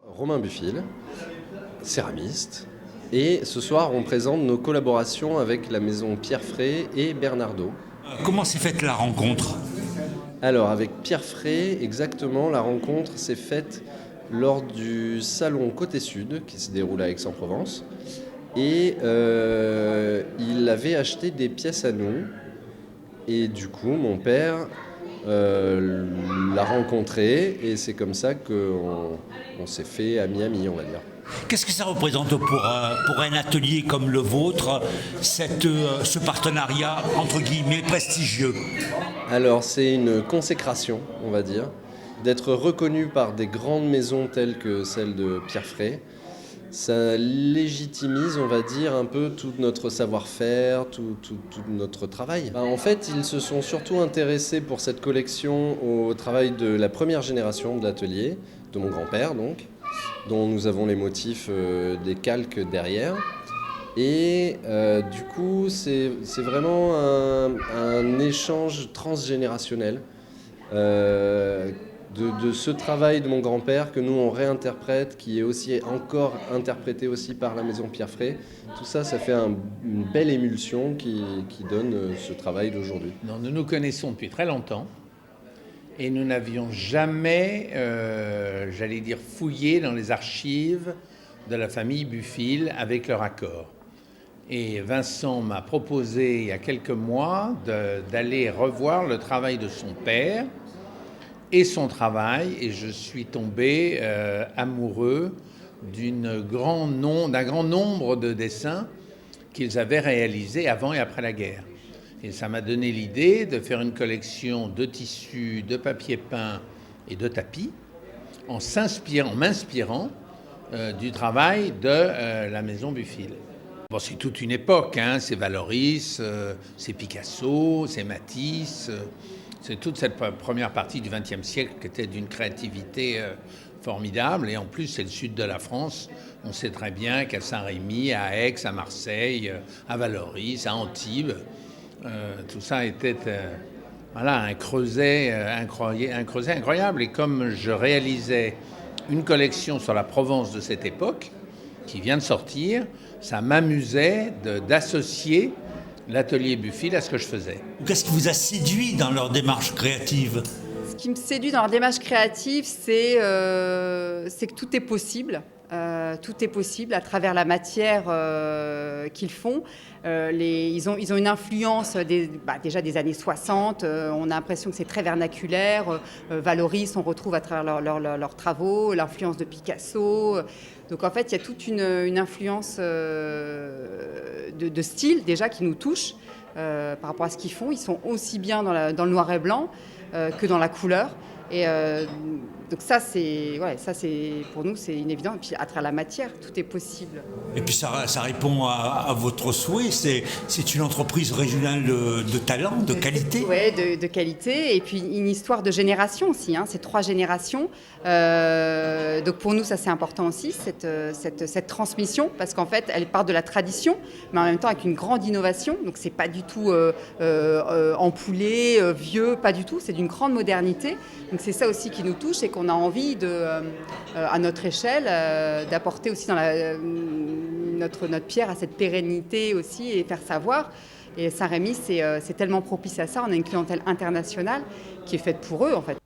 Romain Buffil, céramiste. Et ce soir, on présente nos collaborations avec la maison Pierre Frey et Bernardaud. Comment s'est faite la rencontre ? Alors, avec Pierre Frey, exactement, la rencontre s'est faite lors du salon Côté Sud, qui se déroule à Aix-en-Provence. Et il avait acheté des pièces à nous. Et du coup, mon père l'a rencontré. Et c'est comme ça qu'on s'est fait ami, on va dire. Qu'est-ce que ça représente pour un atelier comme le vôtre, ce partenariat entre guillemets prestigieux ? Alors c'est une consécration, on va dire, d'être reconnu par des grandes maisons telles que celle de Pierre Frey. Ça légitimise, on va dire, un peu tout notre savoir-faire, tout notre travail. En fait, ils se sont surtout intéressés pour cette collection au travail de la première génération de l'atelier, de mon grand-père donc, dont nous avons les motifs des calques derrière. Et du coup, c'est vraiment un échange transgénérationnel de ce travail de mon grand-père que nous on réinterprète, qui est aussi encore interprété aussi par la maison Pierre Frey. Tout ça, ça fait une belle émulsion qui donne ce travail d'aujourd'hui. Nous nous connaissons depuis très longtemps. Et nous n'avions jamais, j'allais dire, fouillé dans les archives de la famille Buffil avec leur accord. Et Vincent m'a proposé il y a quelques mois d'aller revoir le travail de son père et son travail. Et je suis tombé amoureux d'un grand nombre de dessins qu'ils avaient réalisés avant et après la guerre. Et ça m'a donné l'idée de faire une collection de tissus, de papier peint et de tapis en m'inspirant du travail de la maison Buffil. Bon, c'est toute une époque, hein. C'est Valoris, c'est Picasso, c'est Matisse, c'est toute cette première partie du XXe siècle qui était d'une créativité formidable. Et en plus, c'est le sud de la France. On sait très bien qu'à Saint-Rémy, à Aix, à Marseille, à Valoris, à Antibes, tout ça était un creuset incroyable. Et comme je réalisais une collection sur la Provence de cette époque, qui vient de sortir, ça m'amusait d'associer l'atelier Buffil à ce que je faisais. Qu'est-ce qui vous a séduit dans leur démarche créative ? Ce qui me séduit dans leur démarche créative, c'est que tout est possible. Tout est possible à travers la matière qu'ils font. Ils ont une influence déjà des années 60. On a l'impression que c'est très vernaculaire. Valoris, on retrouve à travers leurs travaux, l'influence de Picasso. Donc en fait, il y a toute une influence de style déjà qui nous touche par rapport à ce qu'ils font. Ils sont aussi bien dans le noir et blanc que dans la couleur. Et donc ça c'est pour nous c'est une évidence. Et puis à travers la matière, tout est possible. Et puis ça répond à votre souhait. C'est une entreprise régionale de talent, de qualité. Oui, de qualité. Et puis une histoire de génération aussi. C'est 3 générations. Donc pour nous ça c'est important aussi cette transmission, parce qu'en fait elle part de la tradition, mais en même temps avec une grande innovation. Donc c'est pas du tout ampoulé, vieux, pas du tout. C'est d'une grande modernité. Donc c'est ça aussi qui nous touche et qu'on a envie à notre échelle, d'apporter aussi dans notre pierre à cette pérennité aussi et faire savoir. Et Saint-Rémy, c'est tellement propice à ça. On a une clientèle internationale qui est faite pour eux en fait.